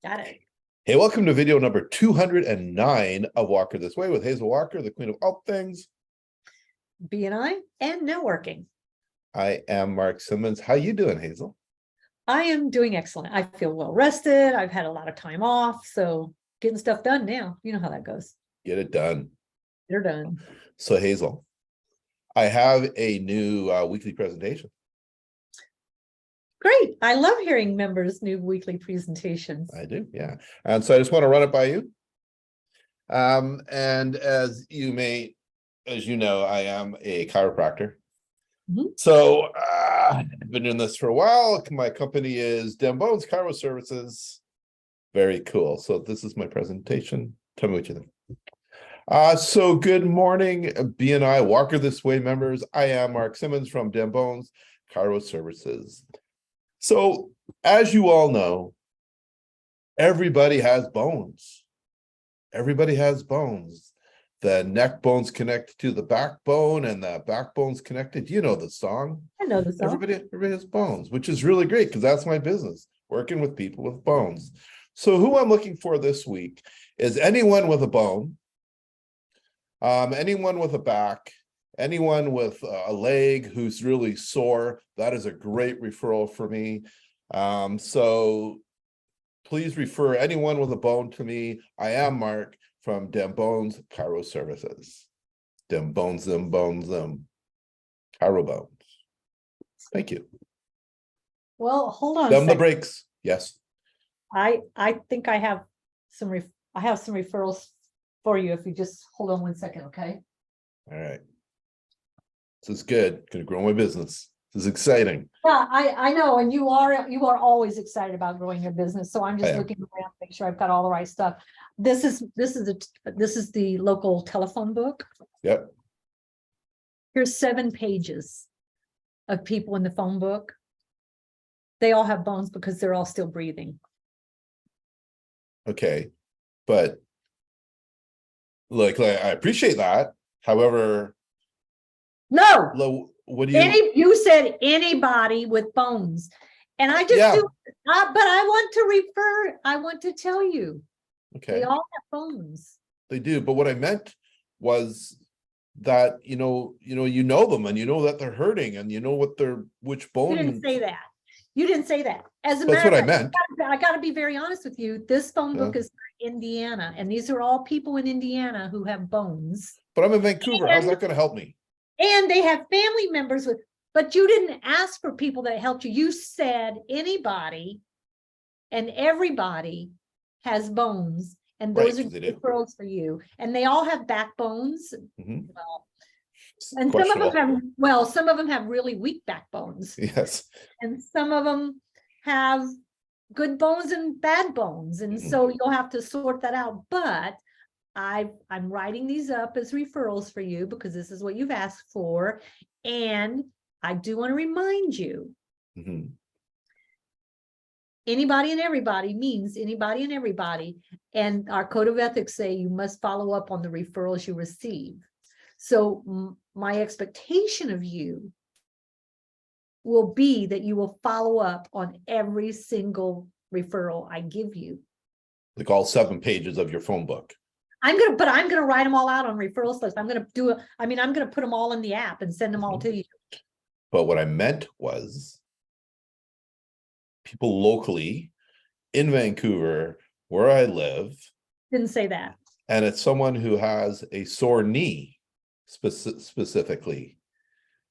Got it. Hey, welcome to video number 209 of Walker This Way with Hazel Walker, the queen of all things BNI and networking. I am Mark Simmons. How you doing, Hazel? I am doing excellent. I feel well rested. I've had a lot of time off, so getting stuff done now. You know how that goes. Get it done. They're done. So, Hazel, I have a new weekly presentation. Great. I love hearing members' new weekly presentations. I do, yeah. And so I just want to run it by you. And as you know, I am a chiropractor. So I've been doing this for a while. My company is Dembones Chiro Services. Very cool. So this is my presentation. Tell me what you think. So good morning, BNI Walker This Way members. I am Mark Simmons from Dembones Chiro Services. So as you all know, everybody has bones. Everybody has bones. The neck bone's connected to the backbone, and the backbone's connected. You know the song. I know the song. Everybody has bones, which is really great because that's my business, working with people with bones. So who I'm looking for this week is anyone with a bone, anyone with a back, anyone with a leg who's really sore. That is a great referral for me. So please refer anyone with a bone to me. I am Mark from Dembones Chiro Services. Dembones, them bones, them Chiro bones. Thank you. Well, hold on. Them the breaks. Yes. I think I have some referrals for you if you just hold on 1 second, okay? All right. This is good. Gonna grow my business. This is exciting. Yeah, I know, and you are always excited about growing your business. So I'm just looking around, make sure I've got all the right stuff. This is the local telephone book. Yep. Here's 7 pages of people in the phone book. They all have bones because they're all still breathing. Okay, but like I appreciate that. However, no. What do you? You said anybody with bones, and I just do. But I want to refer. I want to tell you. Okay. They all have bones. They do, but what I meant was that you know them, and you know that they're hurting, and you know which bone. You didn't say that. You didn't say that. As a That's matter what of I fact, meant. I got to be very honest with you. This phone book is for Indiana, and these are all people in Indiana who have bones. But I'm in Vancouver. How's that going to help me? And they have family members with, but you didn't ask for people that helped you. You said anybody and everybody has bones, and those are referrals for you. And they all have backbones. Well, and some of them have really weak backbones. Yes. And some of them have good bones and bad bones. And so you'll have to sort that out. But I'm writing these up as referrals for you because this is what you've asked for. And I do want to remind you, anybody and everybody means anybody and everybody. And our code of ethics say you must follow up on the referrals you receive. So my expectation of you will be that you will follow up on every single referral I give you. Like all 7 pages of your phone book. I'm gonna write them all out on referrals list. I'm gonna put them all in the app and send them all to you. But what I meant was people locally in Vancouver, where I live. Didn't say that. And it's someone who has a sore knee specifically,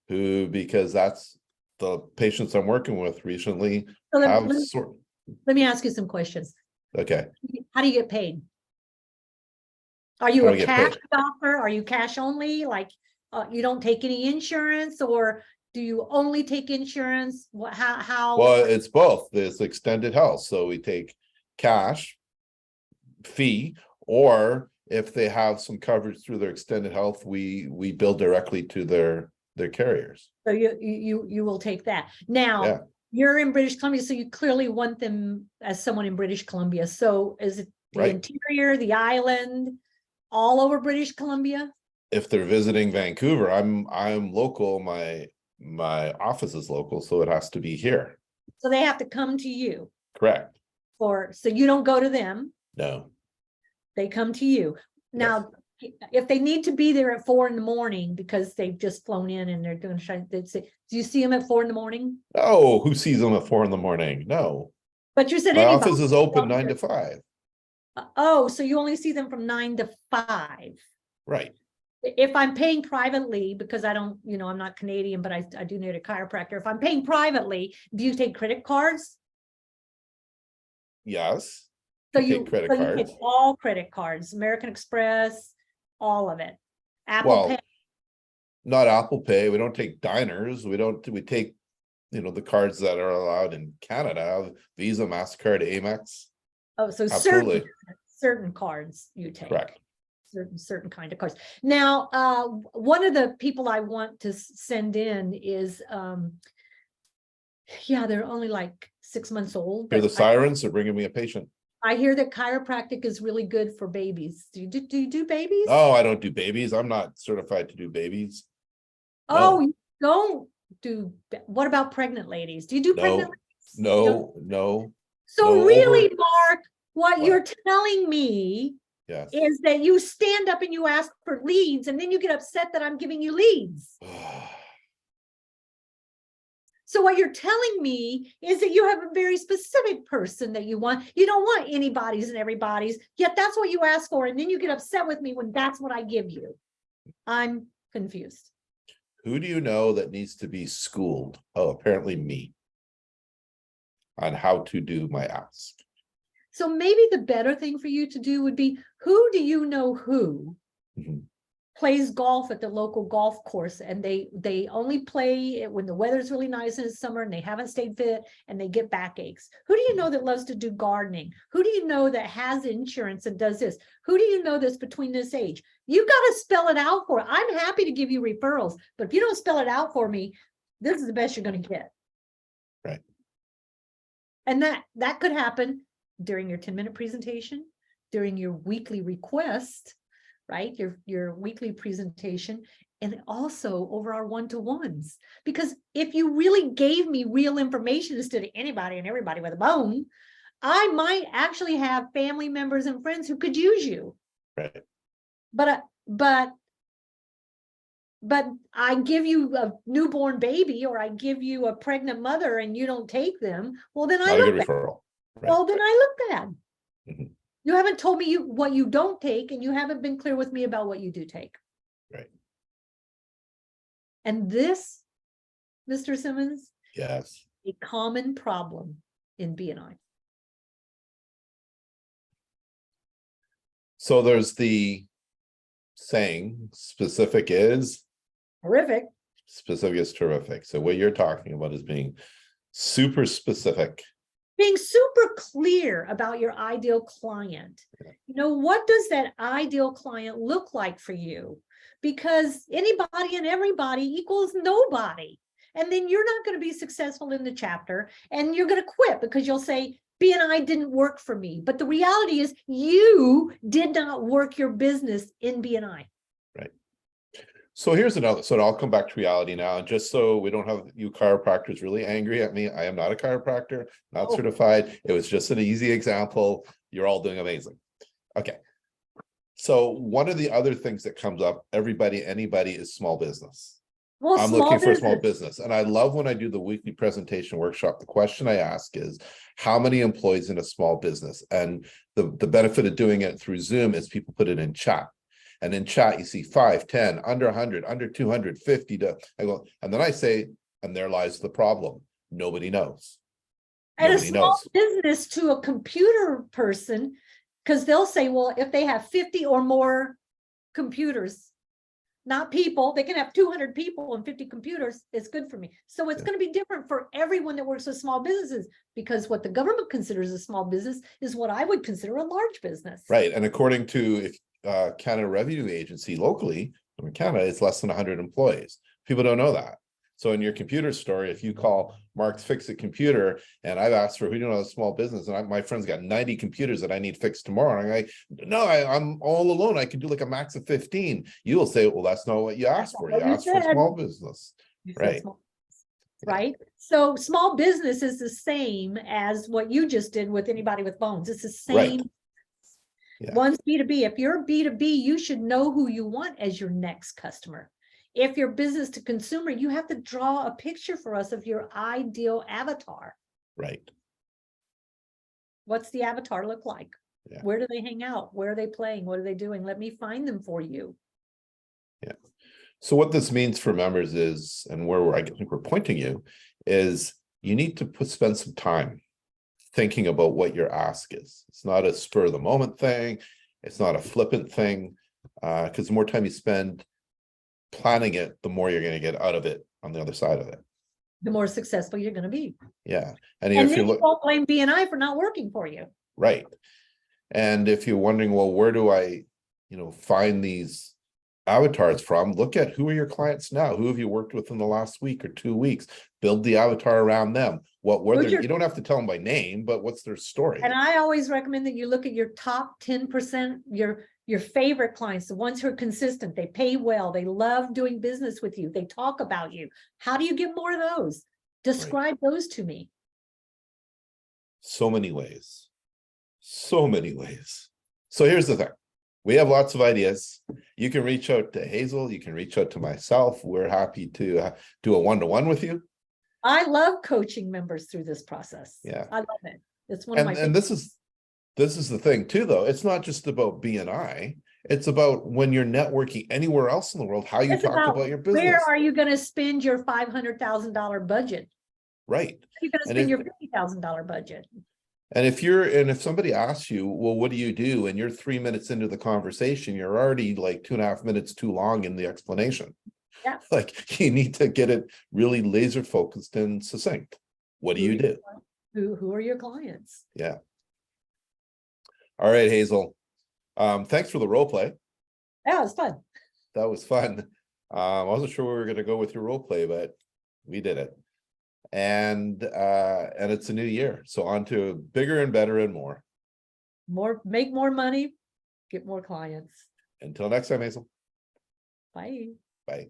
because that's the patients I'm working with recently have sore. Let me ask you some questions. Okay. How do you get paid? Are you a cash doctor? Are you cash only? Like you don't take any insurance, or do you only take insurance? How? Well, it's both. There's extended health. So we take cash fee, or if they have some coverage through their extended health, we bill directly to their carriers. So you will take that. Now you're in British Columbia, so you clearly want them as someone in British Columbia. So is it the interior, the island, all over British Columbia? If they're visiting Vancouver, I'm local. My office is local, so it has to be here. So they have to come to you. Correct. so you don't go to them, No, they come to you. Now, if they need to be there at 4 a.m. because they've just flown in and they're doing shine, they'd say, do you see them at 4 a.m.? no, who sees them at 4 a.m? No, But you said my anybody. office is open 9 to 5. Oh, so you only see them from 9 to 5. Right. If I'm paying privately, because I don't, I'm not Canadian, but I do need a chiropractor. If I'm paying privately, do you take credit cards? Yes. So We take credit you take cards. all credit cards, American Express, all of it. Apple Pay. Not Apple Pay. We don't take diners. We take, the cards that are allowed in Canada, Visa, MasterCard, Amex. Oh, so Absolutely. certain cards you take. Correct. Certain kind of cards. Now, one of the people I want to send in is, they're only like 6 months old. Hear the sirens are bringing me a patient. I hear that chiropractic is really good for babies. Do you do babies? Oh, I don't do babies. I'm not certified to do babies. Oh, you don't do. What about pregnant ladies? Do you do pregnant ladies? No. So really, Mark, what you're telling me is that you stand up and you ask for leads, and then you get upset that I'm giving you leads. So what you're telling me is that you have a very specific person that you want. You don't want anybody's and everybody's, yet that's what you ask for. And then you get upset with me when that's what I give you. I'm confused. Who do you know that needs to be schooled? Oh, apparently me. On how to do my ask. So maybe the better thing for you to do would be, who do you know who plays golf at the local golf course, and they only play it when the weather's really nice in the summer and they haven't stayed fit and they get backaches? Who do you know that loves to do gardening? Who do you know that has insurance and does this? Who do you know that's between this age? You got to spell it out for it. I'm happy to give you referrals, but if you don't spell it out for me, this is the best you're going to get. Right. And that could happen during your 10-minute presentation, during your weekly request, right? Your weekly presentation, and also over our one-to-ones. Because if you really gave me real information instead of anybody and everybody with a bone, I might actually have family members and friends who could use you. Right. But I give you a newborn baby, or I give you a pregnant mother, and you don't take them. Well, then I look bad. Referral. Right. Well, then I look bad. You haven't told me what you don't take, and you haven't been clear with me about what you do take. Right. And this, Mr. Simmons, yes, a common problem in BNI. So there's the saying, specific is horrific. Specific is terrific. So what you're talking about is being super specific. Being super clear about your ideal client. What does that ideal client look like for you? Because anybody and everybody equals nobody. And then you're not going to be successful in the chapter, and you're going to quit because you'll say, BNI didn't work for me. But the reality is you did not work your business in BNI. Right. So here's another, so I'll come back to reality now. And just so we don't have you chiropractors really angry at me, I am not a chiropractor, not certified. It was just an easy example. You're all doing amazing. Okay. So one of the other things that comes up, anybody is small business. Well, I'm looking for a small business. And I love when I do the weekly presentation workshop, the question I ask is, how many employees in a small business? And the benefit of doing it through Zoom is people put it in chat. And in chat, you see 5, 10, under 100, under 250. I go, and then I say, and there lies the problem. Nobody knows. And a small business to a computer person, because they'll say, well, if they have 50 or more computers, not people, they can have 200 people and 50 computers, it's good for me. So it's going to be different for everyone that works with small businesses, because what the government considers a small business is what I would consider a large business. Right. And according to Canada Revenue Agency locally, in Canada, it's less than 100 employees. People don't know that. So in your computer story, if you call Mark's Fix-It Computer, and I've asked for, who do you know, a small business, and my friend's got 90 computers that I need fixed tomorrow. And I'm like, no, I'm all alone. I can do like a max of 15. You will say, well, that's not what you asked for. You asked for small business. Right. right? So small business is the same as what you just did with anybody with bones. It's the Right. same. Yeah. One's B2B. If you're B2B, you should know who you want as your next customer. If you're business to consumer, you have to draw a picture for us of your ideal avatar. Right. What's the avatar look like? Yeah. Where do they hang out? Where are they playing? What are they doing? Let me find them for you. Yeah. So what this means for members is, and where I think we're pointing you, is you need to spend some time thinking about what your ask is. It's not a spur of the moment thing. It's not a flippant thing. Because the more time you spend planning it, the more you're going to get out of it on the other side of it. The more successful you're going to be. Yeah. And if then you you won't blame BNI for not working for you. right. And if you're wondering, well, where do I, find these avatars from? Look at who are your clients now? Who have you worked with in the last week or 2 weeks? Build the avatar around them. What were you don't have to tell them by name, but what's their story? And I always recommend that you look at your top 10%, your favorite clients, the ones who are consistent, they pay well, they love doing business with you, they talk about you. How do you get more of those? Describe those to me. So many ways. So many ways. So here's the thing. We have lots of ideas. You can reach out to Hazel. You can reach out to myself. We're happy to do a one-to-one with you. I love coaching members through this process. Yeah. I love it. It's one of my and this is the thing too, though. It's not just about BNI. It's about when you're networking anywhere else in the world, how you talk about your business. Where are you going to spend your $500,000 budget? Right. You're going to spend your $50,000 budget. And if somebody asks you, well, what do you do? And you're 3 minutes into the conversation, you're already like 2.5 minutes too long in the explanation. Yeah. Like you need to get it really laser focused and succinct. What do you do? Who are your clients? Yeah. All right, Hazel. Thanks for the role play. Yeah, it was fun. That was fun. I wasn't sure we were going to go with your role play, but we did it. And it's a new year, so on to bigger and better and more. Make more money, get more clients. Until next time, Hazel. Bye. Bye.